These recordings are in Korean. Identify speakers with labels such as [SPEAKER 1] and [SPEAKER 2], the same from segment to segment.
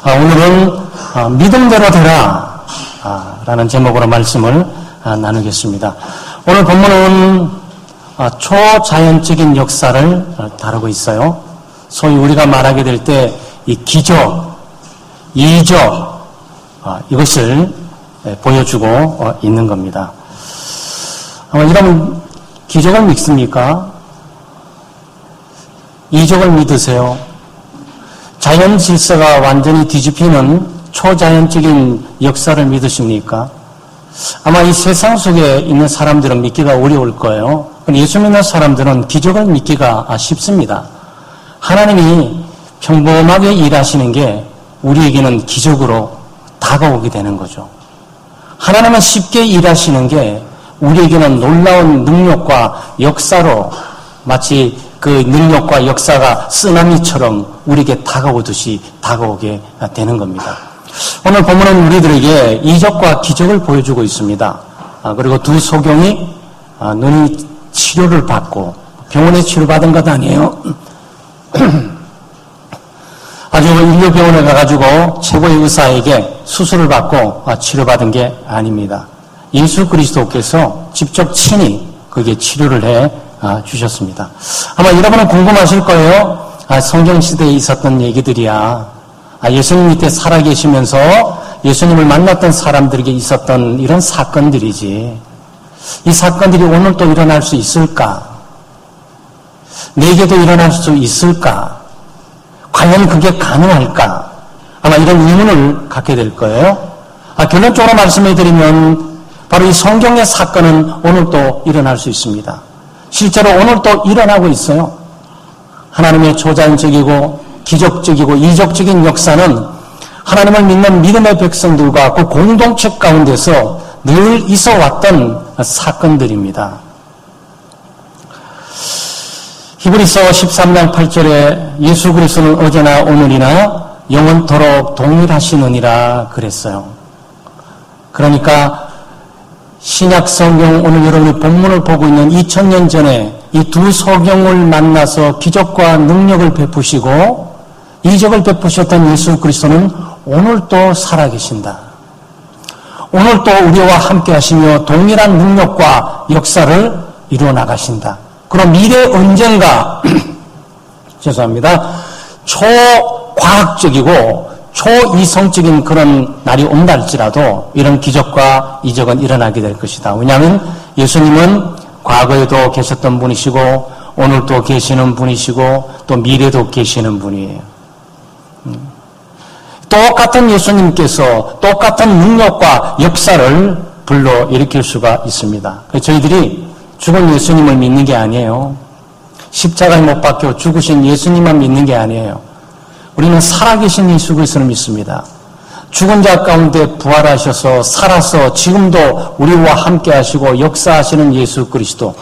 [SPEAKER 1] 오늘은 믿음대로 되라 라는 제목으로 말씀을 나누겠습니다. 오늘 본문은 초자연적인 역사를 다루고 있어요. 소위 우리가 말하게 될 때 이 기적, 이적 이것을 보여주고 있는 겁니다. 이런 기적을 믿습니까? 이적을 믿으세요? 자연 질서가 완전히 뒤집히는 초자연적인 역사를 믿으십니까? 아마 이 세상 속에 있는 사람들은 믿기가 어려울 거예요. 예수 믿는 사람들은 기적을 믿기가 쉽습니다. 하나님이 평범하게 일하시는 게 우리에게는 기적으로 다가오게 되는 거죠. 하나님은 쉽게 일하시는 게 우리에게는 놀라운 능력과 역사로 마치 그 능력과 역사가 쓰나미처럼 우리에게 다가오듯이 다가오게 되는 겁니다. 오늘 본문은 우리들에게 이적과 기적을 보여주고 있습니다. 그리고 두 소경이 눈이 치료를 받고 병원에 치료받은 것 아니에요. 아주 인류병원에 가가지고 최고의 의사에게 수술을 받고 치료받은 게 아닙니다. 예수 그리스도께서 직접 친히 그게 치료를 해 주셨습니다. 아마 여러분은 궁금하실 거예요. 성경시대에 있었던 얘기들이야. 예수님 밑에 살아계시면서 예수님을 만났던 사람들에게 있었던 이런 사건들이지. 이 사건들이 오늘 또 일어날 수 있을까? 내게도 일어날 수 있을까? 과연 그게 가능할까? 아마 이런 의문을 갖게 될 거예요. 결론적으로 말씀해드리면 바로 이 성경의 사건은 오늘 또 일어날 수 있습니다. 실제로 오늘 또 일어나고 있어요. 하나님의 초자연적이고 기적적이고 이적적인 역사는 하나님을 믿는 믿음의 백성들과 그 공동체 가운데서 늘 있어 왔던 사건들입니다. 히브리서 13장 8절에 예수 그리스도는 어제나 오늘이나 영원토록 동일하시느니라 그랬어요. 그러니까 신약 성경 오늘 여러분이 본문을 보고 있는 2000년 전에 이 두 소경을 만나서 기적과 능력을 베푸시고 이적을 베푸셨던 예수 그리스도는 오늘도 살아계신다. 오늘도 우리와 함께 하시며 동일한 능력과 역사를 이루어 나가신다. 그럼 미래 언젠가 죄송합니다. 초과학적이고 초이성적인 그런 날이 온다 할지라도 이런 기적과 이적은 일어나게 될 것이다. 왜냐하면 예수님은 과거에도 계셨던 분이시고 오늘도 계시는 분이시고 또 미래도 계시는 분이에요. 똑같은 예수님께서 똑같은 능력과 역사를 불러일으킬 수가 있습니다. 저희들이 죽은 예수님을 믿는 게 아니에요. 십자가에 못 박혀 죽으신 예수님만 믿는 게 아니에요. 우리는 살아계신 예수 그리스도를 믿습니다. 죽은 자 가운데 부활하셔서 살아서 지금도 우리와 함께 하시고 역사하시는 예수 그리스도.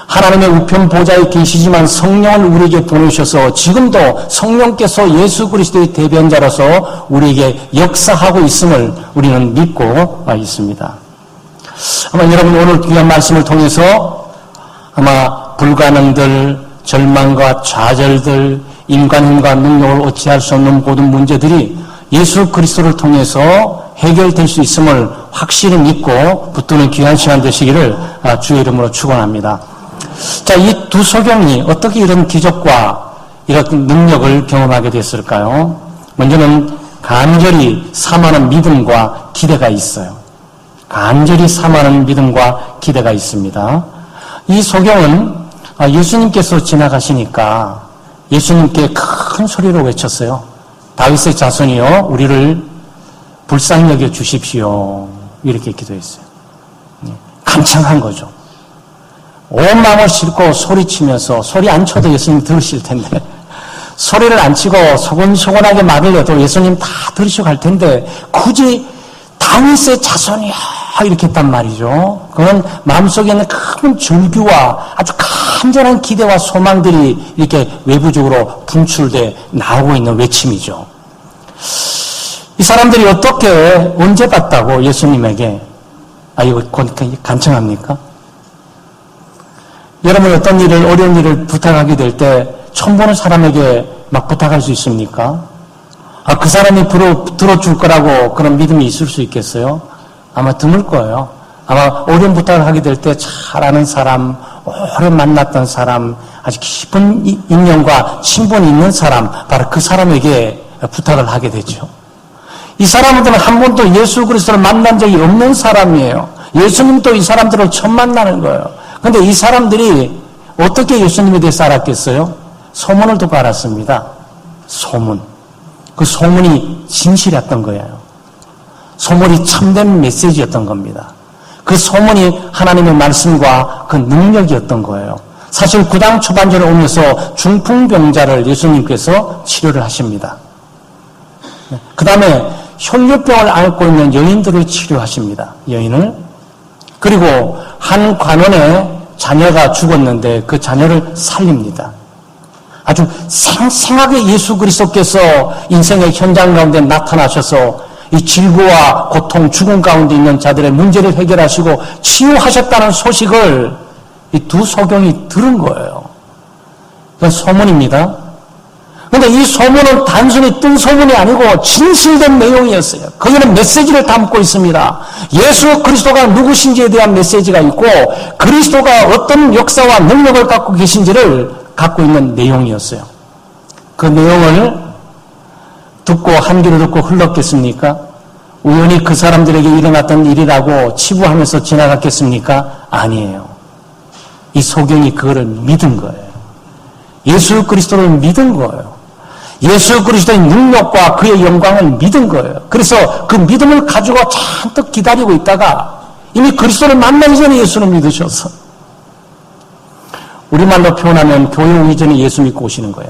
[SPEAKER 1] 하나님의 우편 보좌에 계시지만 성령을 우리에게 보내셔서 지금도 성령께서 예수 그리스도의 대변자로서 우리에게 역사하고 있음을 우리는 믿고 있습니다. 아마 여러분 오늘 귀한 말씀을 통해서 아마 불가능들, 절망과 좌절들, 인간 힘과 능력을 어찌할 수 없는 모든 문제들이 예수 그리스도를 통해서 해결될 수 있음을 확실히 믿고 붙드는 귀한 시간 되시기를 주의 이름으로 축원합니다. 자, 이 두 소경이 어떻게 이런 기적과 이런 능력을 경험하게 됐을까요? 먼저는 간절히 삼하는 믿음과 기대가 있어요. 간절히 삼하는 믿음과 기대가 있습니다. 이 소경은 예수님께서 지나가시니까 예수님께 큰 소리로 외쳤어요. 다윗의 자손이여 우리를 불쌍히 여겨 주십시오. 이렇게 기도했어요. 간청한 거죠. 온 마음을 싣고 소리치면서 소리 안 쳐도 예수님 들으실 텐데 소리를 안 치고 소곤소곤하게 말을 해도 예수님 다 들으시고 갈 텐데 굳이 다윗의 자손이야 이렇게 했단 말이죠. 그건 마음속에 있는 큰 절규와 아주 간절한 기대와 소망들이 이렇게 외부적으로 분출돼 나오고 있는 외침이죠. 이 사람들이 어떻게 언제 봤다고 예수님에게 이거 간청합니까? 여러분 어떤 일을 어려운 일을 부탁하게 될 때 처음 보는 사람에게 막 부탁할 수 있습니까? 그 사람이 들어줄 거라고 그런 믿음이 있을 수 있겠어요? 아마 드물 거예요. 아마 어려운 부탁을 하게 될 때 잘 아는 사람, 오래 만났던 사람, 아주 깊은 인연과 친분이 있는 사람, 바로 그 사람에게 부탁을 하게 되죠. 이 사람들은 한 번도 예수 그리스도를 만난 적이 없는 사람이에요. 예수님도 이 사람들을 처음 만나는 거예요. 그런데 이 사람들이 어떻게 예수님에 대해서 알았겠어요? 소문을 듣고 알았습니다. 소문. 그 소문이 진실이었던 거예요. 소문이 참된 메시지였던 겁니다. 그 소문이 하나님의 말씀과 그 능력이었던 거예요. 사실 구당 초반절에 오면서 중풍병자를 예수님께서 치료를 하십니다. 그 다음에 혈류병을 앓고 있는 여인들을 치료하십니다. 여인을. 그리고 한 관원의 자녀가 죽었는데 그 자녀를 살립니다. 아주 생생하게 예수 그리스도께서 인생의 현장 가운데 나타나셔서 이 질고와 고통, 죽음 가운데 있는 자들의 문제를 해결하시고 치유하셨다는 소식을 이 두 소경이 들은 거예요. 그건 소문입니다. 그런데 이 소문은 단순히 뜬 소문이 아니고 진실된 내용이었어요. 거기는 메시지를 담고 있습니다. 예수 그리스도가 누구신지에 대한 메시지가 있고 그리스도가 어떤 역사와 능력을 갖고 계신지를 갖고 있는 내용이었어요. 그 내용을 듣고 한 귀로 듣고 흘렀겠습니까? 우연히 그 사람들에게 일어났던 일이라고 치부하면서 지나갔겠습니까? 아니에요. 이 소경이 그거를 믿은 거예요. 예수 그리스도를 믿은 거예요. 예수 그리스도의 능력과 그의 영광을 믿은 거예요. 그래서 그 믿음을 가지고 잔뜩 기다리고 있다가 이미 그리스도를 만나기 전에 예수를 믿으셔서 우리말로 표현하면 교회 오기 전에 예수 믿고 오시는 거야.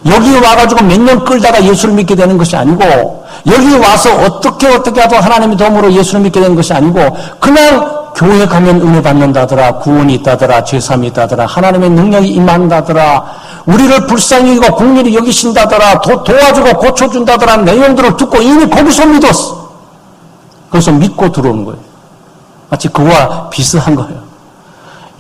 [SPEAKER 1] 여기 와가지고 몇 년 끌다가 예수를 믿게 되는 것이 아니고 여기 와서 어떻게 하도 하나님의 도움으로 예수를 믿게 되는 것이 아니고 그냥 교회 가면 은혜 받는다더라, 구원이 있다더라, 죄사함이 있다더라, 하나님의 능력이 임한다더라, 우리를 불쌍히 여기고 국민이 여기신다더라, 도와주고 고쳐준다더라 내용들을 듣고 이미 거기서 믿었어. 그래서 믿고 들어오는 거예요. 마치 그와 비슷한 거예요.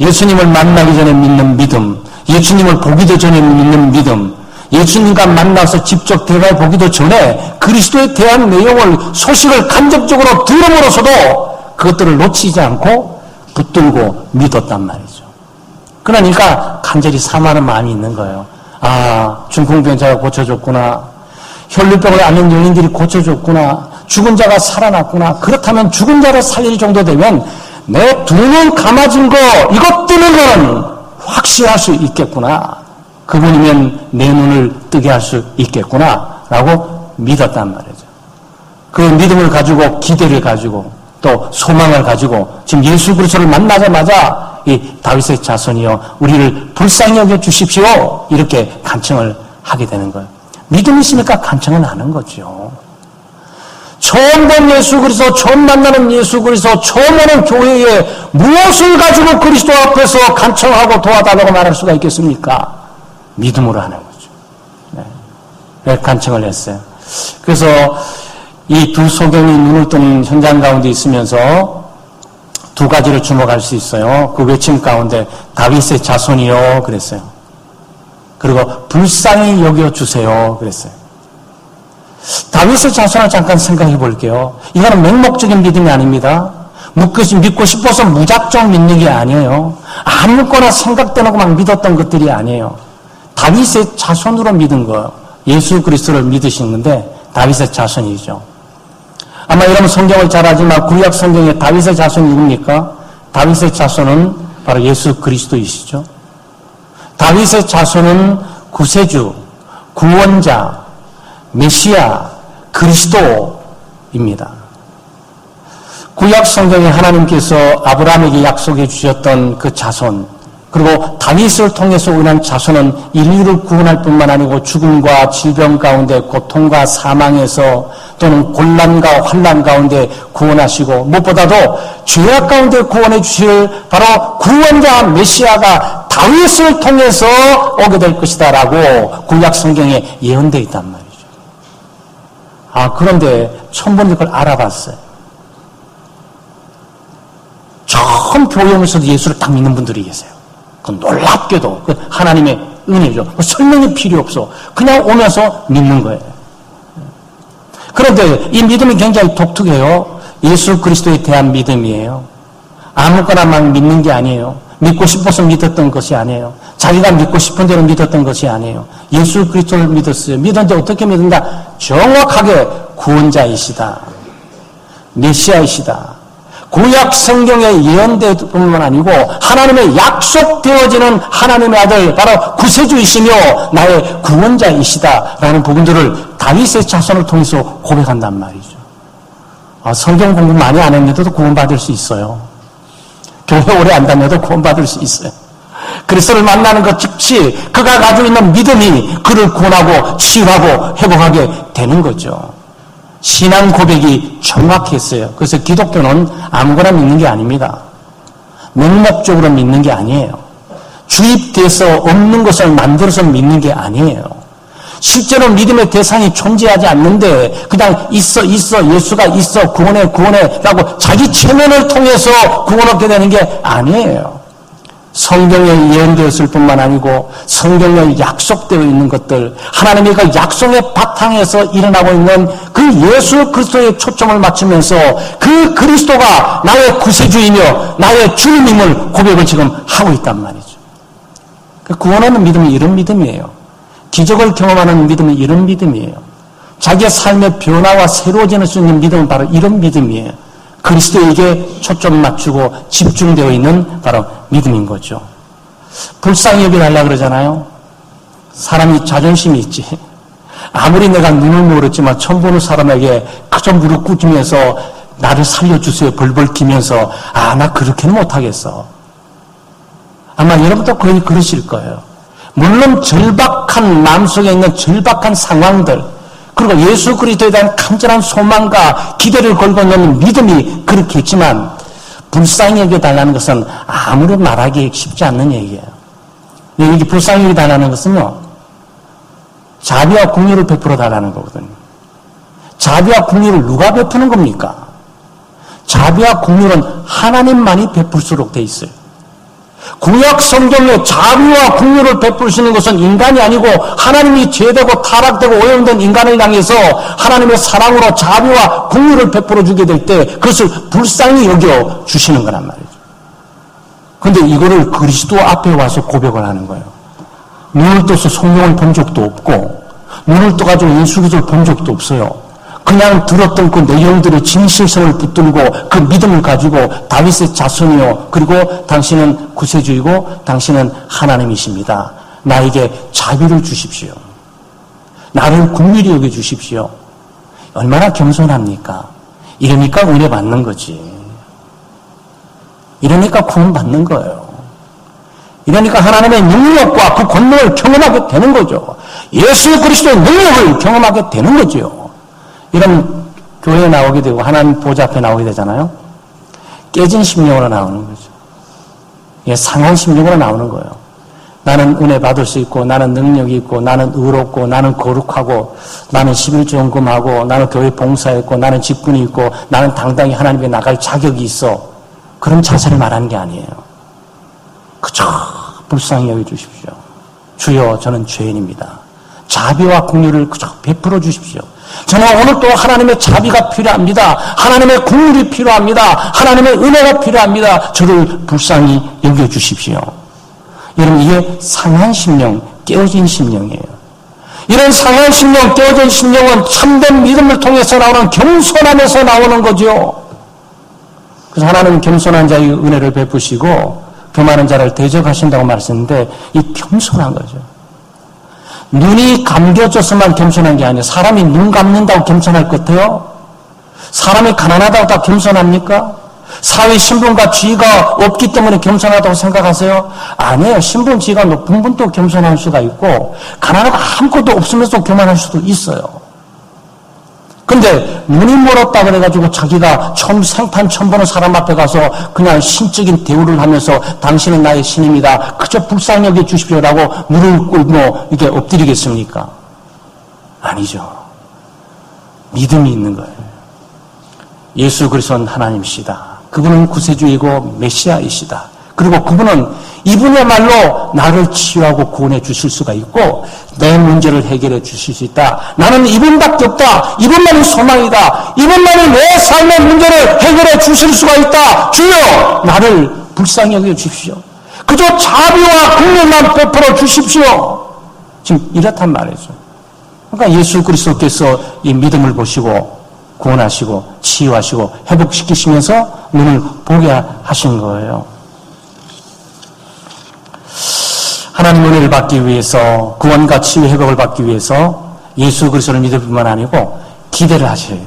[SPEAKER 1] 예수님을 만나기 전에 믿는 믿음, 예수님을 보기도 전에 믿는 믿음, 예수님과 만나서 직접 대화해 보기도 전에 그리스도에 대한 내용을, 소식을 간접적으로 들음으로써도 그것들을 놓치지 않고 붙들고 믿었단 말이죠. 그러니까 간절히 사모하는 마음이 있는 거예요. 중풍병자가 고쳐졌구나. 혈류병을 앓는 여인들이 고쳐졌구나. 죽은 자가 살아났구나. 그렇다면 죽은 자를 살릴 정도 되면 내 두 눈 감아진 거 이것 뜨는 거는 확실할 수 있겠구나. 그분이면 내 눈을 뜨게 할 수 있겠구나 라고 믿었단 말이죠. 그 믿음을 가지고 기대를 가지고 또 소망을 가지고 지금 예수 그리스도를 만나자마자 이 다윗의 자손이여 우리를 불쌍히 여겨 주십시오 이렇게 간청을 하게 되는 거예요. 믿음이 있으니까 간청은 하는 거죠. 처음 본 예수 그리스도, 처음 만나는 예수 그리스도, 처음 오는 교회에 무엇을 가지고 그리스도 앞에서 간청하고 도와달라고 말할 수가 있겠습니까? 믿음으로 하는 거죠. 네. 간청을 했어요. 그래서 이 두 소경이 눈을 뜬 현장 가운데 있으면서 두 가지를 주목할 수 있어요. 그 외침 가운데 다윗의 자손이요 그랬어요. 그리고 불쌍히 여겨주세요 그랬어요. 다윗의 자손을 잠깐 생각해 볼게요. 이거는 맹목적인 믿음이 아닙니다. 믿고 싶어서 무작정 믿는 게 아니에요. 아무거나 생각되는 것만 믿었던 것들이 아니에요. 다윗의 자손으로 믿은 거예요. 예수 그리스도를 믿으시는데 다윗의 자손이죠. 아마 여러분 성경을 잘 알지만 구약 성경에 다윗의 자손이 누굽니까? 다윗의 자손은 바로 예수 그리스도이시죠. 다윗의 자손은 구세주, 구원자, 메시아, 그리스도입니다. 구약 성경에 하나님께서 아브라함에게 약속해 주셨던 그 자손, 그리고 다윗을 통해서 오는 자손은 인류를 구원할 뿐만 아니고 죽음과 질병 가운데 고통과 사망에서 또는 곤란과 환난 가운데 구원하시고 무엇보다도 죄악 가운데 구원해 주실 바로 구원자 메시아가 다윗을 통해서 오게 될 것이다라고 구약 성경에 예언되어 있단 말이죠. 그런데 처음 본 걸 알아봤어요. 처음 교회 오면서도 예수를 딱 믿는 분들이 계세요. 놀랍게도 하나님의 은혜죠. 설명이 필요 없어. 그냥 오면서 믿는 거예요. 그런데 이 믿음이 굉장히 독특해요. 예수 그리스도에 대한 믿음이에요. 아무거나 막 믿는 게 아니에요. 믿고 싶어서 믿었던 것이 아니에요. 자기가 믿고 싶은 대로 믿었던 것이 아니에요. 예수 그리스도를 믿었어요. 믿었는데 어떻게 믿는다? 정확하게 구원자이시다. 메시아이시다. 구약 성경의 예언될 뿐만 아니고 하나님의 약속되어지는 하나님의 아들 바로 구세주이시며 나의 구원자이시다라는 부분들을 다윗의 자손을 통해서 고백한단 말이죠. 성경 공부 많이 안 했는데도 구원받을 수 있어요. 교회 오래 안 다녀도 구원받을 수 있어요. 그리스도를 만나는 것 즉시 그가 가지고 있는 믿음이 그를 구원하고 치유하고 회복하게 되는 거죠. 신앙 고백이 정확했어요. 그래서 기독교는 아무거나 믿는 게 아닙니다. 맹목적으로 믿는 게 아니에요. 주입돼서 없는 것을 만들어서 믿는 게 아니에요. 실제로 믿음의 대상이 존재하지 않는데 그냥 있어 예수가 있어 구원해 라고 자기 체면을 통해서 구원 얻게 되는 게 아니에요. 성경에 예언되었을 뿐만 아니고 성경에 약속되어 있는 것들, 하나님의 그 약속의 바탕에서 일어나고 있는 그 예수 그리스도에 초점을 맞추면서 그 그리스도가 나의 구세주이며 나의 주님임을 고백을 지금 하고 있단 말이죠. 구원하는 믿음이 이런 믿음이에요. 기적을 경험하는 믿음은 이런 믿음이에요. 자기의 삶의 변화와 새로워지는 수 있는 믿음은 바로 이런 믿음이에요. 그리스도에게 초점 맞추고 집중되어 있는 바로 믿음인 거죠. 불쌍히 여겨달라 그러잖아요. 사람이 자존심이 있지. 아무리 내가 눈을 모르지만 처음 보는 사람에게 그저 무릎 꿇으면서 나를 살려주세요 벌벌 기면서 나 그렇게는 못하겠어. 아마 여러분도 거의 그러실 거예요. 물론 절박한 마음속에 있는 절박한 상황들, 그리고 예수 그리스도에 대한 간절한 소망과 기대를 걸고 있는 믿음이 그렇겠지만 불쌍히 여겨달라는 것은 아무런 말하기 쉽지 않는 얘기예요. 여기 불쌍히 여겨달라는 것은요, 자비와 긍휼을 베풀어 달라는 거거든요. 자비와 긍휼을 누가 베푸는 겁니까? 자비와 긍휼은 하나님만이 베풀수록 돼 있어요. 구약 성경에 자비와 긍휼을 베푸시는 것은 인간이 아니고 하나님이 죄되고 타락되고 오염된 인간을 향해서 하나님의 사랑으로 자비와 긍휼을 베풀어 주게 될 때 그것을 불쌍히 여겨 주시는 거란 말이죠. 그런데 이거를 그리스도 앞에 와서 고백을 하는 거예요. 눈을 떠서 성령을 본 적도 없고 눈을 떠가지고 예수 그리스도를 본 적도 없어요. 그냥 들었던 그 내용들의 진실성을 붙들고 그 믿음을 가지고 다윗의 자손이요, 그리고 당신은 구세주이고 당신은 하나님이십니다. 나에게 자비를 주십시오. 나를 긍휼히 여겨 주십시오. 얼마나 겸손합니까? 이러니까 은혜 받는 거지. 이러니까 구원 받는 거예요. 이러니까 하나님의 능력과 그 권능을 경험하게 되는 거죠. 예수 그리스도의 능력을 경험하게 되는 거죠. 이런 교회에 나오게 되고 하나님 보좌 앞에 나오게 되잖아요. 깨진 심령으로 나오는 거죠. 상한 심령으로 나오는 거예요. 나는 은혜 받을 수 있고 나는 능력이 있고 나는 의롭고 나는 거룩하고 나는 11조헌금하고 나는 교회 봉사했고 나는 직분이 있고 나는 당당히 하나님께 나갈 자격이 있어. 그런 자세를 말하는 게 아니에요. 그저 불쌍히 여겨주십시오. 주여 저는 죄인입니다. 자비와 긍휼을 그저 베풀어 주십시오. 저는 오늘 또 하나님의 자비가 필요합니다. 하나님의 긍휼이 필요합니다. 하나님의 은혜가 필요합니다. 저를 불쌍히 여겨주십시오. 여러분, 이게 상한 심령, 깨어진 심령이에요. 이런 상한 심령, 깨어진 심령은 참된 믿음을 통해서 나오는 겸손함에서 나오는 거죠. 그래서 하나님은 겸손한 자의 은혜를 베푸시고 교만한 자를 대적하신다고 말했는데 이 겸손한 거죠. 눈이 감겨져서만 겸손한 게 아니에요. 사람이 눈 감는다고 겸손할 것 같아요? 사람이 가난하다고 다 겸손합니까? 사회 신분과 지위가 없기 때문에 겸손하다고 생각하세요? 아니에요. 신분, 지위가 높은 분도 겸손할 수가 있고 가난하고 아무것도 없으면서 교만할 수도 있어요. 근데 눈이 멀었다 그래가지고 자기가 생판 처음 보는 사람 앞에 가서 그냥 신적인 대우를 하면서 당신은 나의 신입니다. 그저 불쌍히 여겨 주십시오라고 무릎 꿇고 이게 엎드리겠습니까? 아니죠. 믿음이 있는 거예요. 예수 그리스도는 하나님이시다. 그분은 구세주이고 메시아이시다. 그리고 그분은 이분야말로 나를 치유하고 구원해 주실 수가 있고 내 문제를 해결해 주실 수 있다. 나는 이분밖에 없다. 이분만이 소망이다. 이분만이 내 삶의 문제를 해결해 주실 수가 있다. 주여 나를 불쌍히 여겨 주십시오. 그저 자비와 긍휼만 베풀어 주십시오. 지금 이렇단 말이죠. 그러니까 예수 그리스도께서 이 믿음을 보시고 구원하시고 치유하시고 회복시키시면서 눈을 보게 하신 거예요. 하나님 은혜를 받기 위해서 구원과 치유 회복을 받기 위해서 예수 그리스도를 믿을 뿐만 아니고 기대를 하셔야 돼요.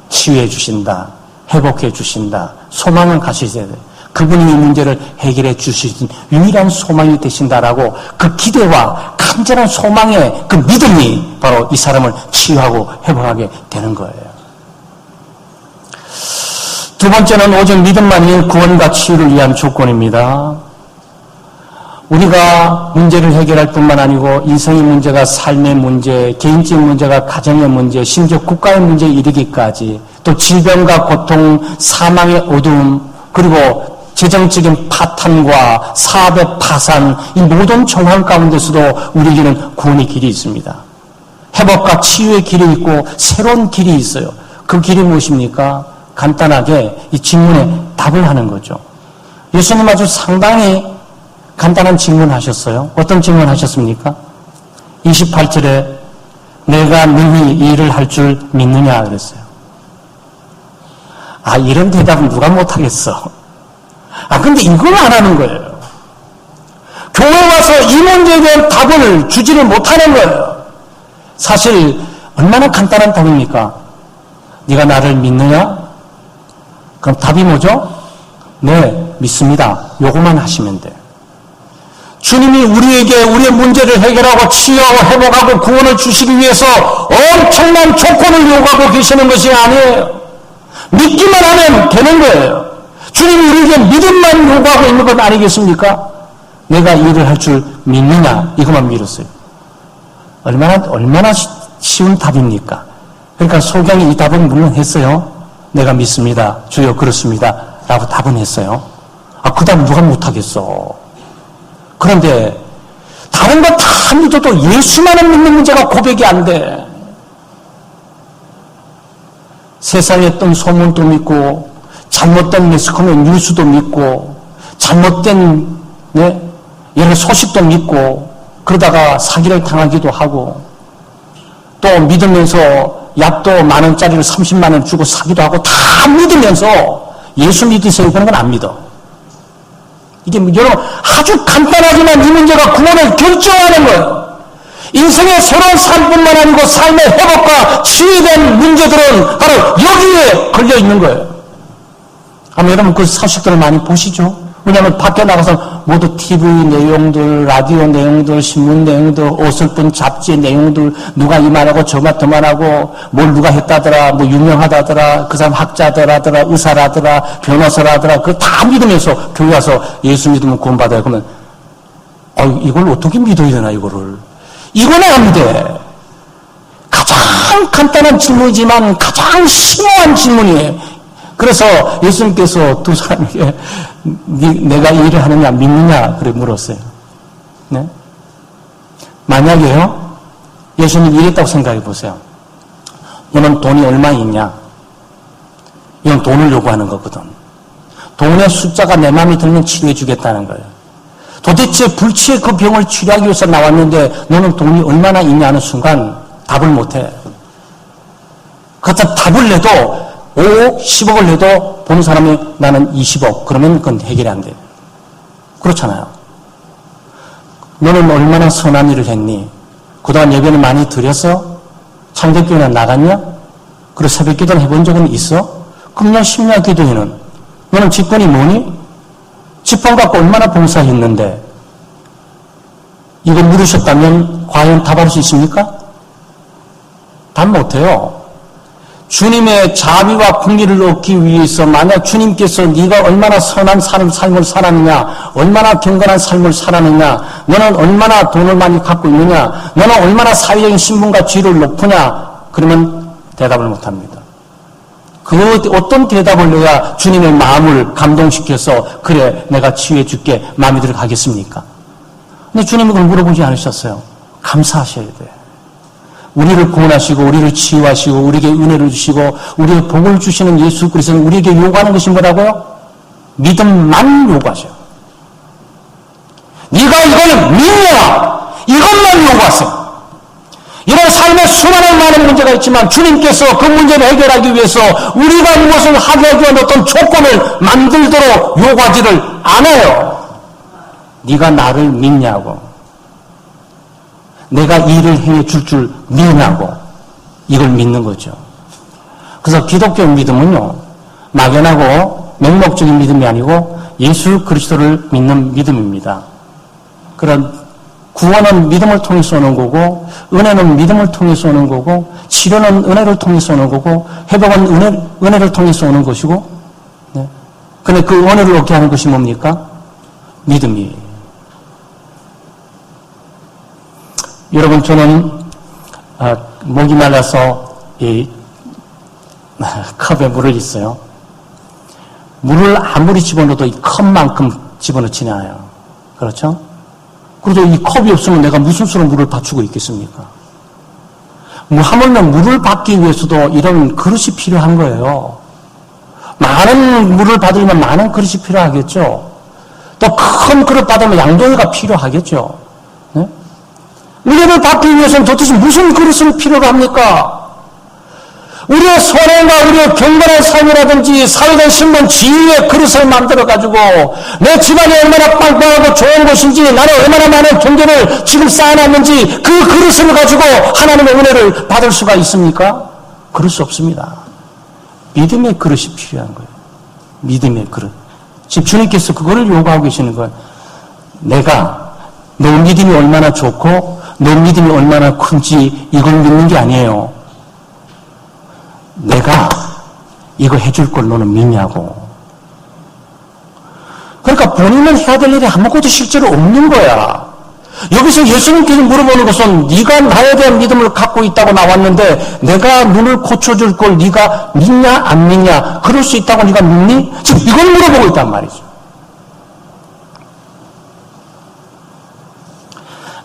[SPEAKER 1] 치유해 주신다. 회복해 주신다. 소망을 가지셔야 돼요. 그분이 이 문제를 해결해 주시는 유일한 소망이 되신다라고 그 기대와 간절한 소망의 그 믿음이 바로 이 사람을 치유하고 회복하게 되는 거예요. 두 번째는 오직 믿음만이 구원과 치유를 위한 조건입니다. 우리가 문제를 해결할 뿐만 아니고 인생의 문제가 삶의 문제, 개인적인 문제가 가정의 문제, 심지어 국가의 문제에 이르기까지 또 질병과 고통, 사망의 어두움, 그리고 재정적인 파탄과 사업의 파산, 이 모든 정황 가운데서도 우리에게는 구원의 길이 있습니다. 회복과 치유의 길이 있고 새로운 길이 있어요. 그 길이 무엇입니까? 간단하게 이 질문에 답을 하는 거죠. 예수님 아주 상당히 간단한 질문하셨어요. 어떤 질문하셨습니까? 28절에 내가 능히 이 일을 할 줄 믿느냐 그랬어요. 아, 이런 대답은 누가 못하겠어. 근데 이걸 안 하는 거예요. 교회 와서 이 문제에 대한 답을 주지를 못하는 거예요. 사실 얼마나 간단한 답입니까? 네가 나를 믿느냐? 그럼 답이 뭐죠? 네, 믿습니다. 요거만 하시면 돼. 주님이 우리에게 우리의 문제를 해결하고 치유하고 회복하고 구원을 주시기 위해서 엄청난 조건을 요구하고 계시는 것이 아니에요. 믿기만 하면 되는 거예요. 주님이 우리에게 믿음만 요구하고 있는 것 아니겠습니까? 내가 이 일을 할 줄 믿느냐? 이것만 믿었어요. 얼마나 쉬운 답입니까? 그러니까 소경이 이 답은 물론 했어요. 내가 믿습니다. 주여 그렇습니다. 라고 답은 했어요. 그 답 누가 못하겠어. 그런데 다른 거 다 믿어도 예수만을 믿는 문제가 고백이 안 돼. 세상에 어떤 소문도 믿고 잘못된 매스컴의 뉴스도 믿고 잘못된 여러 소식도 믿고 그러다가 사기를 당하기도 하고 또 믿으면서 약도 10,000원짜리를 30만 원 주고 사기도 하고 다 믿으면서 예수 믿으세요 그런 건 안 믿어. 이게 여러분 아주 간단하지만 이 문제가 구원을 결정하는 거예요. 인생의 새로운 삶뿐만 아니고 삶의 회복과 치유된 문제들은 바로 여기에 걸려 있는 거예요. 여러분 그 소식들을 많이 보시죠. 왜냐하면 밖에 나가서 모두 TV 내용들, 라디오 내용들, 신문 내용들, 어설픈 잡지 내용들, 누가 이 말하고 저 말 더 말하고 뭘 누가 했다더라, 뭐 유명하다더라, 그 사람 학자더라더라, 의사라더라, 변호사라더라, 그거 다 믿으면서 교회 와서 예수 믿으면 구원받아요. 그러면 이걸 어떻게 믿어야 되나 이거를. 이거는 안 돼. 가장 간단한 질문이지만 가장 심오한 질문이에요. 그래서 예수님께서 두 사람에게 내가 이 일을 하느냐 믿느냐 그래 물었어요. 네? 만약에요 예수님이 이랬다고 생각해 보세요. 너는 돈이 얼마 있냐? 이건 돈을 요구하는 거거든. 돈의 숫자가 내 마음에 들면 치료해 주겠다는 거예요. 도대체 불치의 그 병을 치료하기 위해서 나왔는데 너는 돈이 얼마나 있냐는 순간 답을 못해. 그렇다 답을 내도 5억, 10억을 내도 보는 사람이 나는 20억. 그러면 그건 해결이 안 돼요. 그렇잖아요. 너는 얼마나 선한 일을 했니? 그동안 예배는 많이 드렸어? 창대교회나 나갔냐? 그리고 새벽 기도를 해본 적은 있어? 금년 10년 기도회는 너는 직분이 뭐니? 직분 갖고 얼마나 봉사했는데 이걸 물으셨다면 과연 답할 수 있습니까? 답 못해요. 주님의 자비와 긍휼을 얻기 위해서 만약 주님께서 네가 얼마나 선한 삶을 살았느냐, 얼마나 경건한 삶을 살았느냐, 너는 얼마나 돈을 많이 갖고 있느냐, 너는 얼마나 사회적인 신분과 지위를 높으냐, 그러면 대답을 못합니다. 그 어떤 대답을 내야 주님의 마음을 감동시켜서 그래 내가 치유해 줄게 마음에 들어 가겠습니까? 근데 주님이 그걸 물어보지 않으셨어요. 감사하셔야 돼요. 우리를 구원하시고 우리를 치유하시고 우리에게 은혜를 주시고 우리에게 복을 주시는 예수 그리스도는 우리에게 요구하는 것이 뭐라고요? 믿음만 요구하셔요. 네가 이걸 믿냐? 이것만 요구하세요. 이런 삶에 수많은 많은 문제가 있지만 주님께서 그 문제를 해결하기 위해서 우리가 무엇을 하게 하기 위한 어떤 조건을 만들도록 요구하지를 않아요. 네가 나를 믿냐고. 내가 일을 행해 줄 믿냐고. 이걸 믿는 거죠. 그래서 기독교 믿음은요. 막연하고 맹목적인 믿음이 아니고 예수 그리스도를 믿는 믿음입니다. 그런 구원은 믿음을 통해서 오는 거고 은혜는 믿음을 통해서 오는 거고 치료는 은혜를 통해서 오는 거고 회복은 은혜를 통해서 오는 것이고 네. 근데 그 은혜를 얻게 하는 것이 뭡니까? 믿음이에요. 여러분 저는 목이 말라서 이 컵에 물을 있어요. 물을 아무리 집어넣어도 이 컵만큼 집어넣지 않아요. 그렇죠? 그래도 이 컵이 없으면 내가 무슨 수로 물을 받추고 있겠습니까? 하물며 물을 받기 위해서도 이런 그릇이 필요한 거예요. 많은 물을 받으려면 많은 그릇이 필요하겠죠. 또 큰 그릇 받으면 양동이가 필요하겠죠. 네? 은혜를 받기 위해서는 도대체 무슨 그릇을 필요로 합니까? 우리의 선행과 우리의 경건한 삶이라든지 사회적 신분 지위의 그릇을 만들어가지고 내 집안이 얼마나 빵빵하고 좋은 것인지 나는 얼마나 많은 경제를 지금 쌓아놨는지 그 그릇을 가지고 하나님의 은혜를 받을 수가 있습니까? 그럴 수 없습니다. 믿음의 그릇이 필요한 거예요. 믿음의 그릇. 지금 주님께서 그거를 요구하고 계시는 거예요. 내가 너 믿음이 얼마나 좋고 너 믿음이 얼마나 큰지 이걸 믿는 게 아니에요. 내가 이거 해줄 걸 너는 믿냐고. 그러니까 본인은 해야 될 일이 아무것도 실제로 없는 거야. 여기서 예수님께서 물어보는 것은 네가 나에 대한 믿음을 갖고 있다고 나왔는데 내가 눈을 고쳐줄 걸 네가 믿냐 안 믿냐 그럴 수 있다고 네가 믿니? 지금 이걸 물어보고 있단 말이죠.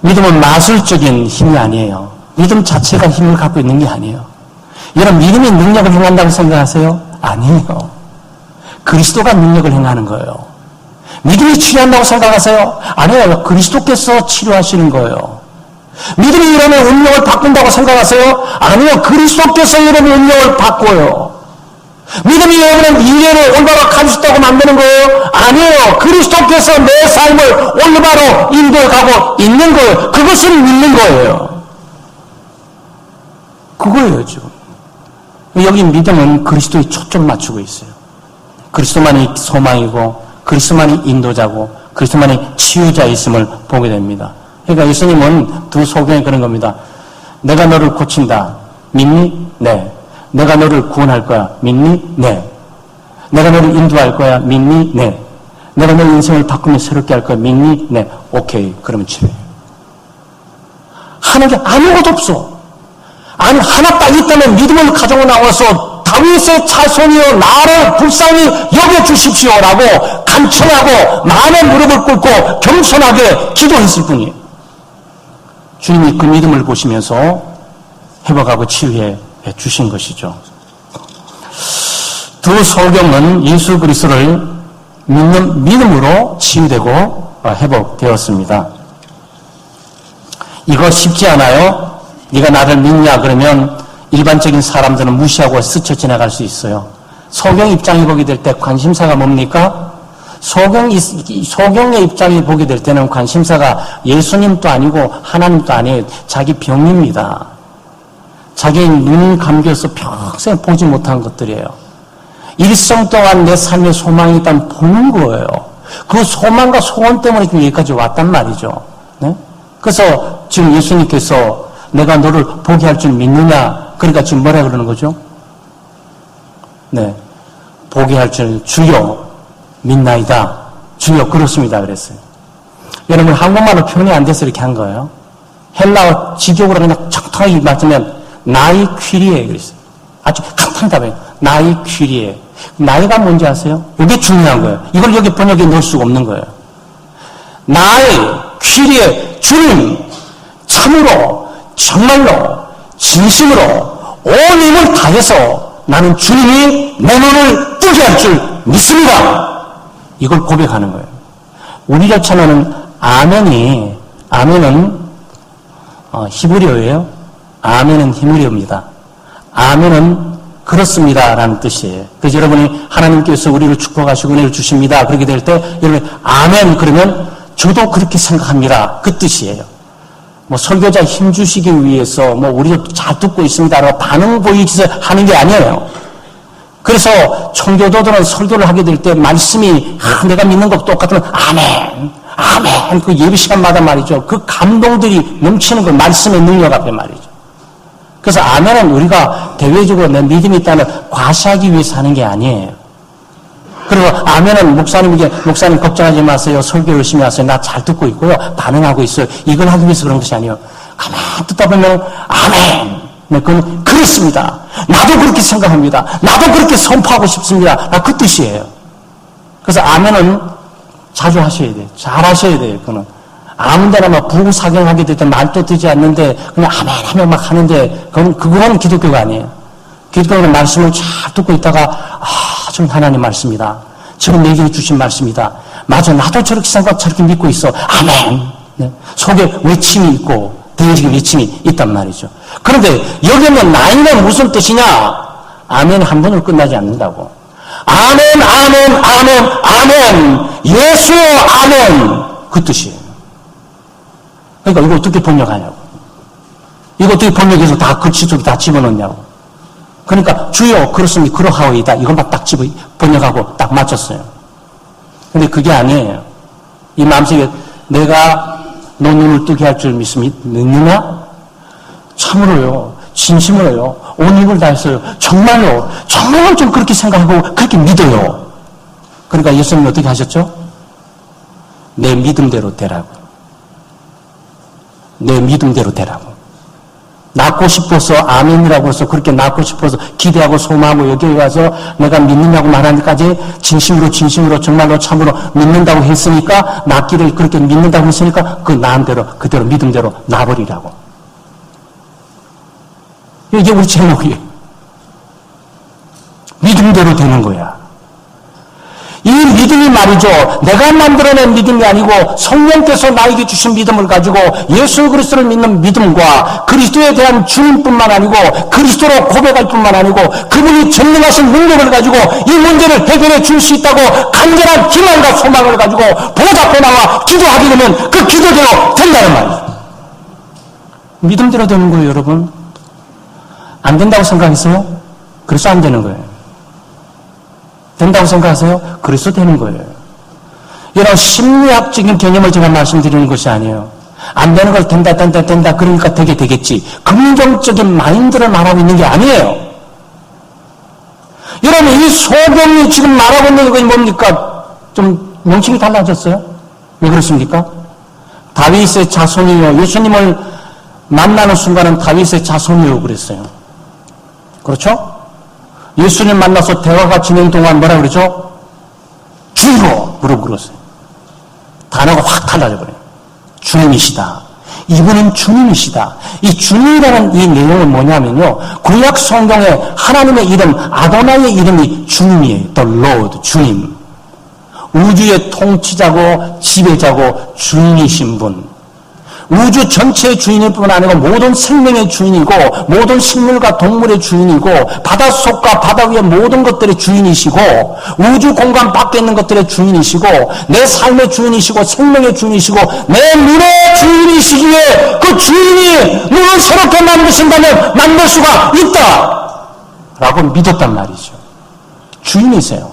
[SPEAKER 1] 믿음은 마술적인 힘이 아니에요. 믿음 자체가 힘을 갖고 있는 게 아니에요. 여러분 믿음이 능력을 행한다고 생각하세요? 아니에요. 그리스도가 능력을 행하는 거예요. 믿음이 치료한다고 생각하세요? 아니에요. 그리스도께서 치료하시는 거예요. 믿음이 이러면 운명을 바꾼다고 생각하세요? 아니요. 그리스도께서 이러면 운명을 바꿔요. 믿음이 여러분의 미래를 올바로 가질 수 있다고 만드는 거예요? 아니에요. 그리스도께서 내 삶을 올바로 인도해 가고 있는 거예요. 그것을 믿는 거예요. 그거예요, 지금. 여기 믿음은 그리스도에 초점 맞추고 있어요. 그리스도만이 소망이고 그리스도만이 인도자고 그리스도만이 치유자있음을 보게 됩니다. 그러니까 예수님은 두 소경에 그런 겁니다. 내가 너를 고친다. 믿니? 네. 내가 너를 구원할 거야. 믿니? 네. 내가 너를 인도할 거야. 믿니? 네. 내가 너의 인생을 바꾸며 새롭게 할 거야. 믿니? 네. 오케이. 그러면 치료해. 하는 게 아무것도 없어. 아니 하나 딱 있다면 믿음을 가지고 나와서 다윗의 자손이여 나를 불쌍히 여겨주십시오라고 간청하고 마음의 무릎을 꿇고 겸손하게 기도했을 뿐이에요. 주님이 그 믿음을 보시면서 회복하고 치유해 주신 것이죠. 두 소경은 예수 그리스도를 믿는 믿음으로 치유되고 회복되었습니다. 이거 쉽지 않아요? 네가 나를 믿냐 그러면 일반적인 사람들은 무시하고 스쳐 지나갈 수 있어요. 소경 입장이 보게 될 때 관심사가 뭡니까? 소경의 입장이 보게 될 때는 관심사가 예수님도 아니고 하나님도 아니에요. 자기 병입니다. 자기 눈이 감겨서 평생 보지 못한 것들이에요. 일생 동안 내 삶의 소망이 있다면 보는 거예요. 그 소망과 소원 때문에 지금 여기까지 왔단 말이죠. 네? 그래서 지금 예수님께서 내가 너를 보게 할 줄 믿느냐? 그러니까 지금 뭐라 그러는 거죠? 네. 보게 할 줄 주여 믿나이다. 주여 그렇습니다. 그랬어요. 여러분 한국말로 표현이 안 돼서 이렇게 한 거예요. 헬라어 직역으로 그냥 적당히 맞으면 나이 퀴리에 그랬어요. 아주 간단히 답해요. 나의 귀리에. 나이가 뭔지 아세요? 이게 중요한 거예요. 이걸 여기 번역에 넣을 수가 없는 거예요. 나의 귀리에 주님, 참으로, 정말로, 진심으로 온 힘을 다해서 나는 주님이 내 눈을 뜨게 할 줄 믿습니다. 이걸 고백하는 거예요. 우리가 찬양하는 아멘은 히브리어예요. 아멘은 히브리어입니다. 아멘은 그렇습니다라는 뜻이에요. 그래서 여러분이 하나님께서 우리를 축복하시고 은혜를 주십니다. 그렇게 될 때 여러분 아멘 그러면 저도 그렇게 생각합니다. 그 뜻이에요. 뭐 설교자 힘주시기 위해서 뭐 우리도 잘 듣고 있습니다라고 반응 보이기 위해서 하는 게 아니에요. 그래서 청교도들은 설교를 하게 될 때 말씀이 내가 믿는 것 똑같으면 아멘 그 예배 시간마다 말이죠. 그 감동들이 넘치는 그 말씀의 능력 앞에 말이죠. 그래서 아멘은 우리가 대외적으로 내 믿음이 있다는 과시하기 위해서 하는 게 아니에요. 그리고 아멘은 목사님 걱정하지 마세요. 설교 열심히 하세요. 나 잘 듣고 있고요. 반응하고 있어요. 이걸 하기 위해서 그런 것이 아니에요. 가만히 듣다 보면 아멘. 네, 그건 그렇습니다. 나도 그렇게 생각합니다. 나도 그렇게 선포하고 싶습니다. 그 뜻이에요. 그래서 아멘은 자주 하셔야 돼요. 잘 하셔야 돼요. 그거는. 아무 데나 막 부사경하게 될 때 말도 듣지 않는데 그냥 아멘 하면 막 하는데 그건 기독교가 아니에요. 기독교는 말씀을 잘 듣고 있다가 지금 하나님 말씀이다. 지금 내게 주신 말씀이다. 맞아, 나도 저렇게 생각 저렇게 믿고 있어. 아멘. 네. 속에 외침이 있고 대리적인 외침이 있단 말이죠. 그런데 여기는 나이는 무슨 뜻이냐? 아멘 한 번으로 끝나지 않는다고. 아멘, 아멘, 아멘, 아멘. 예수 아멘. 그 뜻이에요. 그러니까 이거 어떻게 번역하냐고. 이거 어떻게 번역해서 다 글씨 속에 다 집어넣냐고. 그러니까 주여 그렇습니다. 그러하오이다. 이것만 딱 번역하고 딱 맞췄어요. 근데 그게 아니에요. 이 마음속에 내가 너 눈을 뜨게 할 줄 믿느냐? 참으로요. 진심으로요. 온 힘을 다했어요. 정말로 좀 그렇게 생각하고 그렇게 믿어요. 그러니까 예수님이 어떻게 하셨죠? 내 믿음대로 되라고. 내 믿음대로 되라고. 낳고 싶어서 아멘이라고 해서 그렇게 낳고 싶어서 기대하고 소망하고 여기 와서 내가 믿느냐고 말하는 데까지 진심으로 정말로 참으로 믿는다고 했으니까 낳기를 그렇게 믿는다고 했으니까 그 낳은 대로 그대로 믿음대로 놔버리라고. 이게 우리 제목이에요. 믿음대로 되는 거야. 이 믿음이 말이죠. 내가 만들어낸 믿음이 아니고 성령께서 나에게 주신 믿음을 가지고 예수 그리스도를 믿는 믿음과 그리스도에 대한 주님뿐만 아니고 그리스도로 고백할 뿐만 아니고 그분이 전능하신 능력을 가지고 이 문제를 해결해 줄 수 있다고 간절한 기망과 소망을 가지고 보좌 앞에 나와 기도하게 되면 그 기도대로 된다는 말이죠. 믿음대로 되는 거예요, 여러분. 안 된다고 생각했어요? 그래서 안 되는 거예요. 된다고 생각하세요? 그래서 되는 거예요. 여러분, 심리학적인 개념을 제가 말씀드리는 것이 아니에요. 안 되는 걸 된다, 그러니까 되겠지. 긍정적인 마인드를 말하고 있는 게 아니에요. 여러분, 이 소경이 지금 말하고 있는 건 뭡니까? 좀 명칭이 달라졌어요? 왜 그렇습니까? 다윗의 자손이요. 예수님을 만나는 순간은 다윗의 자손이요. 그랬어요. 그렇죠? 예수님 만나서 대화가 진행 동안 뭐라 그러죠? 주로 물어보었어요. 단어가 확 달라져버려요. 주님이시다. 이분은 주님이시다. 이 주님이라는 이 내용은 뭐냐면요. 구약 성경에 하나님의 이름, 아도나이의 이름이 주님이에요. The Lord, 주님. 우주의 통치자고 지배자고 주인이신 분. 우주 전체의 주인일 뿐 아니고 모든 생명의 주인이고 모든 식물과 동물의 주인이고 바닷속과 바다 위의 모든 것들의 주인이시고 우주 공간 밖에 있는 것들의 주인이시고 내 삶의 주인이시고 생명의 주인이시고 내 눈의 주인이시기에 그 주인이 눈을 새롭게 만드신다면 만들 수가 있다 라고 믿었단 말이죠. 주인이세요.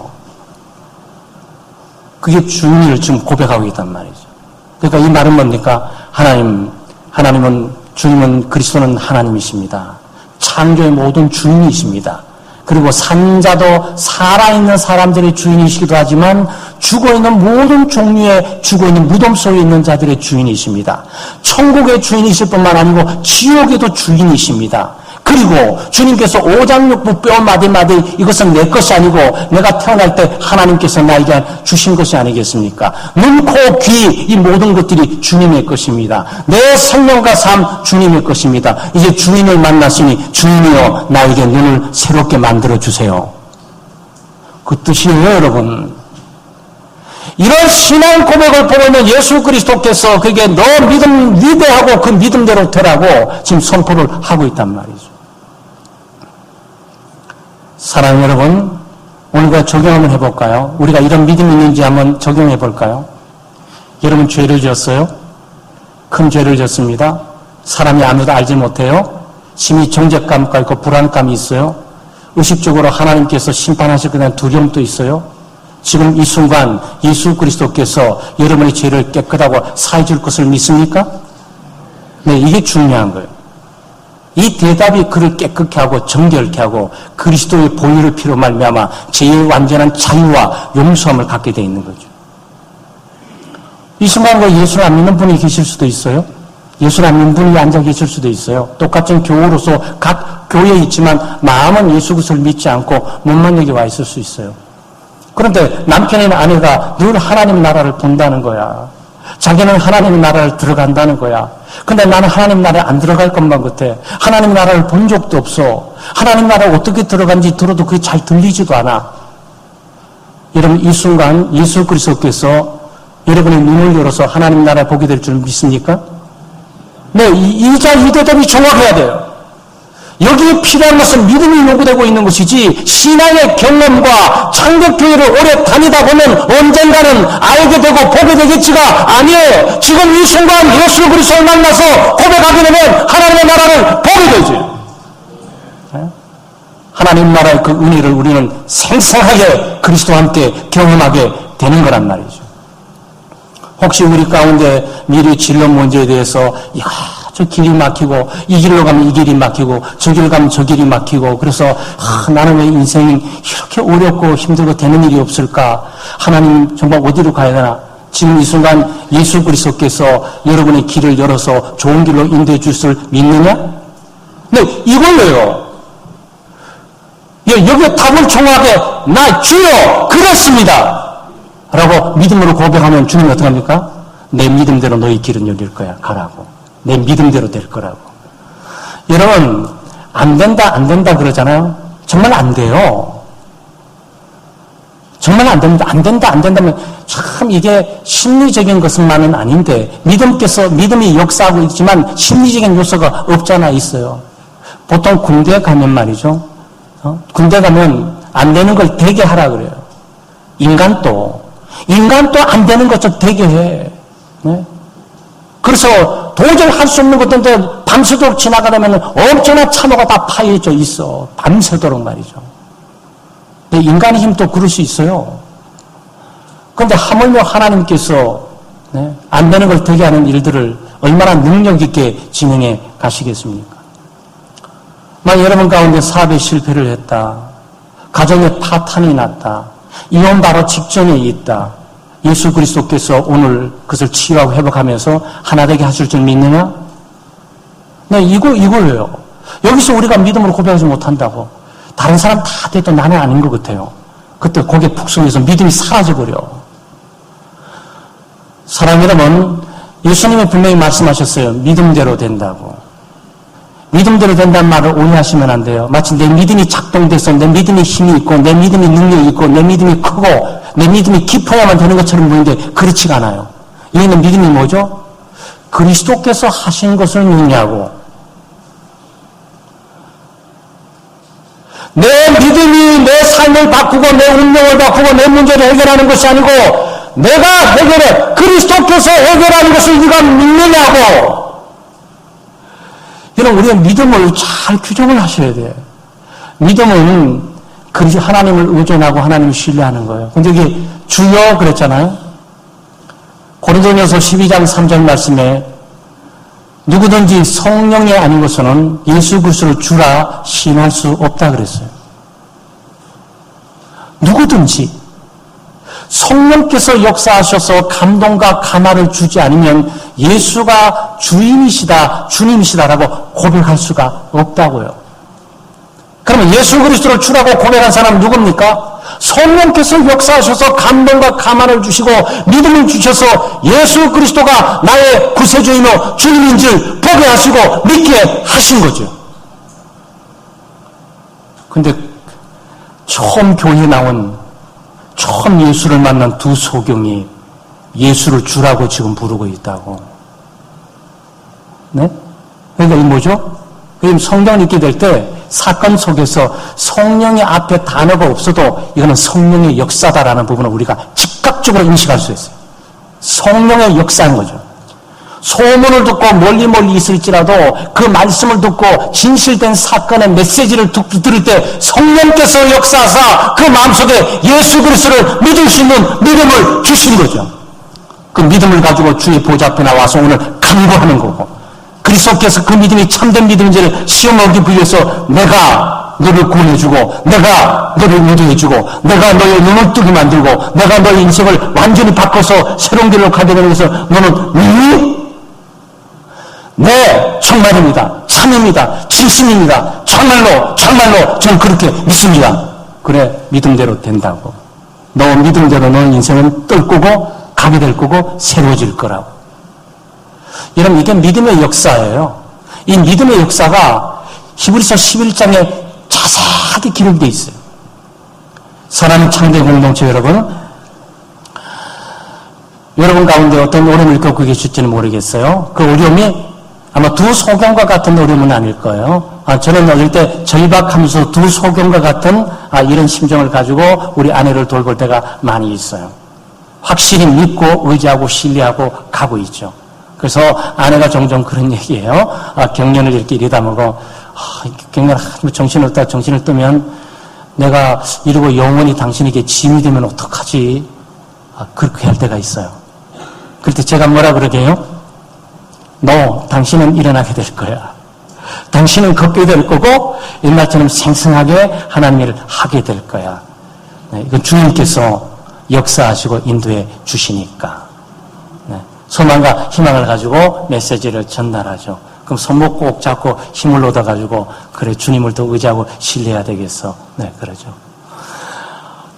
[SPEAKER 1] 그게 주인을 지금 고백하고 있단 말이죠. 그러니까 이 말은 뭡니까? 주님은 그리스도는 하나님이십니다. 창조의 모든 주인이십니다. 그리고 산자도 살아있는 사람들의 주인이시기도 하지만 죽어있는 모든 종류의 죽어있는 무덤 속에 있는 자들의 주인이십니다. 천국의 주인이실 뿐만 아니고 지옥에도 주인이십니다. 그리고 주님께서 오장육부 뼈 마디마디 이것은 내 것이 아니고 내가 태어날 때 하나님께서 나에게 주신 것이 아니겠습니까? 눈, 코, 귀 이 모든 것들이 주님의 것입니다. 내 생명과 삶 주님의 것입니다. 이제 주님을 만났으니 주님이여 나에게 눈을 새롭게 만들어 주세요. 그 뜻이에요, 여러분. 이런 신앙 고백을 보면 예수 그리스도께서 그에게 너 믿음 위대하고 그 믿음대로 되라고 지금 선포를 하고 있단 말이죠. 사랑하는 여러분, 오늘과 적용 한번 해볼까요? 우리가 이런 믿음이 있는지 한번 적용해 볼까요? 여러분 죄를 지었어요? 큰 죄를 지었습니다. 사람이 아무도 알지 못해요. 심히 정죄감과 있고 불안감이 있어요. 의식적으로 하나님께서 심판하실 거에 대한 두려움도 있어요. 지금 이 순간 예수 그리스도께서 여러분의 죄를 깨끗하고 사해 줄 것을 믿습니까? 네, 이게 중요한 거예요. 이 대답이 그를 깨끗게 하고 정결케 하고 그리스도의 보혈의 피로 말미암아 죄의 완전한 자유와 용서함을 갖게 되어 있는 거죠. 이 순간 예수를 안 믿는 분이 계실 수도 있어요. 예수를 안 믿는 분이 앉아 계실 수도 있어요. 똑같은 교우로서 각 교회에 있지만 마음은 예수 그리스도를 믿지 않고 몸만 여기 와 있을 수 있어요. 그런데 남편이나 아내가 늘 하나님 나라를 본다는 거야. 자기는 하나님 나라를 들어간다는 거야. 근데 나는 하나님 나라에 안 들어갈 것만 같아. 하나님 나라를 본 적도 없어. 하나님 나라에 어떻게 들어간지 들어도 그게 잘 들리지도 않아. 여러분 이 순간 예수 그리스도께서 여러분의 눈을 열어서 하나님 나라를 보게 될 줄 믿습니까? 네, 이 대답이 정확해야 돼요. 여기에 필요한 것은 믿음이 요구되고 있는 것이지 신앙의 경험과 창덕교회를 오래 다니다 보면 언젠가는 알게 되고 보게 되겠지가 아니에요. 지금 이 순간 예수 그리스도를 만나서 고백하게 되면 하나님의 나라를 보게 되지. 하나님 나라의 그 은혜를 우리는 생생하게 그리스도와 함께 경험하게 되는 거란 말이죠. 혹시 우리 가운데 미래 진로 문제에 대해서 저 길이 막히고 이 길로 가면 이 길이 막히고 저 길 가면 저 길이 막히고 그래서 나는 왜 인생이 이렇게 어렵고 힘들고 되는 일이 없을까? 하나님 정말 어디로 가야 되나? 지금 이 순간 예수 그리스도께서 여러분의 길을 열어서 좋은 길로 인도해 주실 믿느냐? 네, 이걸로요. 여기에 답을 정확하게 나 주여 그렇습니다 라고 믿음으로 고백하면 주님이 어떻게 합니까? 내 믿음대로 너희 길은 열릴 거야. 가라고. 내 믿음대로 될 거라고. 여러분 안 된다 그러잖아요. 정말 안 돼요. 정말 안 됩니다. 안 된다면 참 이게 심리적인 것만은 아닌데 믿음이 역사하고 있지만 심리적인 요소가 없잖아 있어요. 보통 군대 가면 말이죠. 군대 가면 안 되는 걸 되게 하라 그래요. 인간도 안 되는 것 좀 되게 해. 네? 그래서 도저히 할 수 없는 것들인데 밤새도록 지나가려면 엄청난 참호가 다 파여져 있어. 밤새도록 말이죠. 근데 인간의 힘도 그럴 수 있어요. 그런데 하물며 하나님께서 안 되는 걸 되게 하는 일들을 얼마나 능력 있게 진행해 가시겠습니까? 만약 여러분 가운데 사업에 실패를 했다. 가정에 파탄이 났다. 이혼 바로 직전에 있다. 예수 그리스도께서 오늘 그것을 치유하고 회복하면서 하나 되게 하실 줄 믿느냐? 네, 이거예요. 여기서 우리가 믿음으로 고백하지 못한다고. 다른 사람 다 돼도 나는 아닌 것 같아요. 그때 고개 푹 숙여서 믿음이 사라져버려. 사랑하는 여러분, 예수님이 분명히 말씀하셨어요. 믿음대로 된다고. 믿음대로 된다는 말을 오해하시면 안 돼요. 마치 내 믿음이 작동돼서 내 믿음이 힘이 있고 내 믿음이 능력이 있고 내 믿음이 크고 내 믿음이 깊어야만 되는 것처럼 보이는데 그렇지가 않아요. 여기는 믿음이 뭐죠? 그리스도께서 하신 것을 믿냐고. 내 믿음이 내 삶을 바꾸고 내 운명을 바꾸고 내 문제를 해결하는 것이 아니고 내가 해결해. 그리스도께서 해결하는 것을 네가 믿느냐고. 여러분 우리가 믿음을 잘 규정을 하셔야 돼요. 믿음은 하나님을 의존하고 하나님을 신뢰하는 거예요. 근데 이게 주여 그랬잖아요. 고린도전서 12장 3절 말씀에 누구든지 성령이 아닌 것은 예수 그리스도를 주라 신할 수 없다 그랬어요. 누구든지 성령께서 역사하셔서 감동과 감화를 주지 않으면 예수가 주인이시다, 주님이시다라고 고백할 수가 없다고요. 그러면 예수 그리스도를 주라고 고백한 사람은 누굽니까? 성령께서 역사하셔서 감동과 감화를 주시고 믿음을 주셔서 예수 그리스도가 나의 구세주이며 주님인 줄 보게 하시고 믿게 하신 거죠. 근데 처음 교회에 나온 처음 예수를 만난 두 소경이 예수를 주라고 지금 부르고 있다고. 네? 그러니까 이 뭐죠? 성경을 읽게 될 때 사건 속에서 성령의 앞에 단어가 없어도 이거는 성령의 역사다라는 부분을 우리가 즉각적으로 인식할 수 있어요. 성령의 역사인 거죠. 소문을 듣고 멀리 있을지라도 그 말씀을 듣고 진실된 사건의 메시지를 들을 때 성령께서 역사하사 그 마음속에 예수 그리스도를 믿을 수 있는 믿음을 주신 거죠. 그 믿음을 가지고 주의 보좌 앞에 나와서 오늘 간구하는 거고, 그리스도께서 그 믿음이 참된 믿음인지를 시험하기 위해서 내가 너를 구원해주고, 내가 너를 인도해주고, 내가 너의 눈을 뜨게 만들고, 내가 너의 인생을 완전히 바꿔서 새로운 길로 가게 되기 위해서 너는 네, 정말입니다. 참입니다. 진심입니다. 정말로 저는 그렇게 믿습니다. 그래, 믿음대로 된다고. 너 믿음대로 너는 인생은 뜰거고 가게 될 거고 새로워질 거라고. 여러분, 이게 믿음의 역사예요. 이 믿음의 역사가 히브리서 11장에 자세하게 기록되어 있어요. 사람 창대 공동체 여러분 가운데 어떤 어려움을 겪고 계실지는 모르겠어요. 그 어려움이 아마 두 소경과 같은 어려움은 아닐 거예요. 저는 어릴 때 절박하면서 두 소경과 같은 이런 심정을 가지고 우리 아내를 돌볼 때가 많이 있어요. 확실히 믿고 의지하고 신뢰하고 가고 있죠. 그래서 아내가 종종 그런 얘기해요. 경련을 이렇게 일어다보고 경련 정신을 뜨면 내가 이러고 영원히 당신에게 짐이 되면 어떡하지? 그렇게 할 때가 있어요. 그럴 때 제가 뭐라 그러게요? 너, 당신은 일어나게 될 거야. 당신은 걷게 될 거고 옛날처럼 생생하게 하나님 일을 하게 될 거야. 네, 이건 주님께서 역사하시고 인도해 주시니까. 네, 소망과 희망을 가지고 메시지를 전달하죠. 그럼 손목 꼭 잡고 힘을 얻어가지고 그래, 주님을 더 의지하고 신뢰해야 되겠어. 네, 그러죠.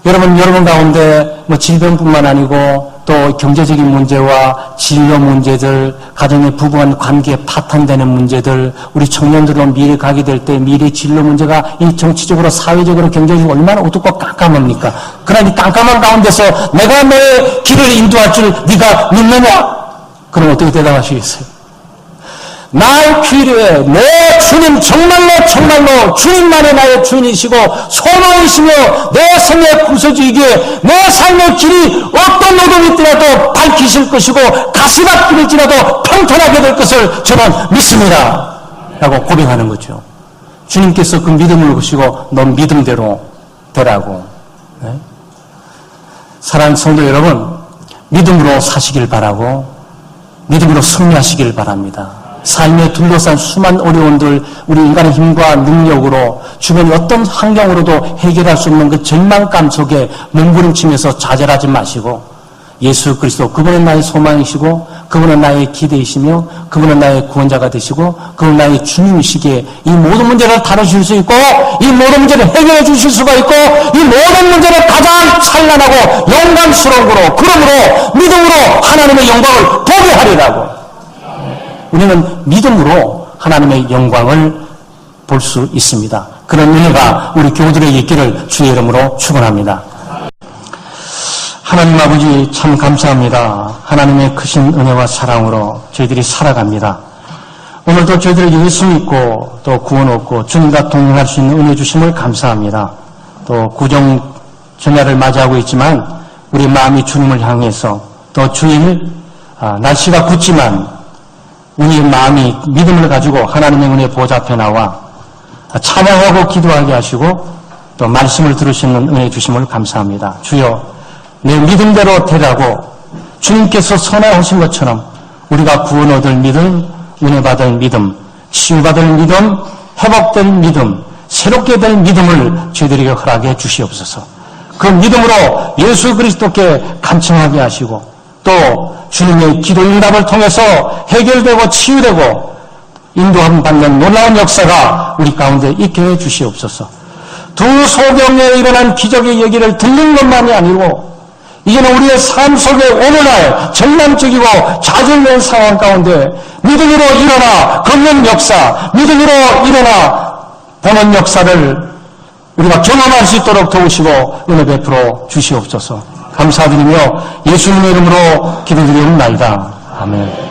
[SPEAKER 1] 여러분 가운데 질병뿐만 아니고 또 경제적인 문제와 진로 문제들, 가정의 부부간 관계에 파탄되는 문제들, 우리 청년들은 미래 가게 될 때 미래 진로 문제가 이 정치적으로, 사회적으로, 경제적으로 얼마나 어둡고 깜깜합니까? 그러나 이 깜깜한 가운데서 내가 너의 길을 인도할 줄 네가 믿느냐? 그럼 어떻게 대답하시겠어요? 나의 필요에 내 주님 정말로 주님만이 나의 주인이시고 소망이시며 내 생의 구세주이기에 내 삶의 길이 어떤 어둠이 있더라도 밝히실 것이고 가시밭 길일지라도 평탄하게 될 것을 저는 믿습니다 라고 고백하는 거죠. 주님께서 그 믿음을 주시고 넌 믿음대로 되라고. 네? 사랑하는 성도 여러분, 믿음으로 사시길 바라고 믿음으로 승리하시길 바랍니다. 삶에 둘러싼 수많은 어려움들, 우리 인간의 힘과 능력으로 주변 어떤 환경으로도 해결할 수 없는 그 절망감 속에 몸부림치면서 좌절하지 마시고 예수 그리스도, 그분은 나의 소망이시고 그분은 나의 기대이시며 그분은 나의 구원자가 되시고 그분은 나의 주님이시기에 이 모든 문제를 다루실 수 있고 이 모든 문제를 해결해 주실 수가 있고 이 모든 문제를 가장 찬란하고 영광스러운 거로, 그러므로 믿음으로 하나님의 영광을 보게 하리라고. 우리는 믿음으로 하나님의 영광을 볼 수 있습니다. 그런 은혜가 우리 교우들에게 있기를 주의 이름으로 축원합니다. 하나님 아버지 참 감사합니다. 하나님의 크신 은혜와 사랑으로 저희들이 살아갑니다. 오늘도 저희들이 예수 믿고 또 구원 얻고 주님과 동행할 수 있는 은혜 주심을 감사합니다. 또 구정 전야를 맞이하고 있지만 우리 마음이 주님을 향해서 또 주일 날씨가 굳지만 우리의 마음이 믿음을 가지고 하나님의 은혜 보좌 앞에 나와 찬양하고 기도하게 하시고 또 말씀을 들으시는 은혜 주심을 감사합니다. 주여, 내 믿음대로 되라고 주님께서 선언하신 것처럼 우리가 구원 얻을 믿음, 은혜 받을 믿음, 치유받을 믿음, 회복될 믿음, 새롭게 될 믿음을 저희들에게 허락해 주시옵소서. 그 믿음으로 예수 그리스도께 간청하게 하시고 또 주님의 기도 응답을 통해서 해결되고 치유되고 인도함 받는 놀라운 역사가 우리 가운데 있게 해 주시옵소서. 두 소경에 일어난 기적의 얘기를 듣는 것만이 아니고 이제는 우리의 삶 속에 오늘날 절망적이고 좌절된 상황 가운데 믿음으로 일어나 걷는 역사, 믿음으로 일어나 보는 역사를 우리가 경험할 수 있도록 도우시고 은혜 베풀어 주시옵소서. 감사드리며 예수님의 이름으로 기도드리옵나이다. 아멘.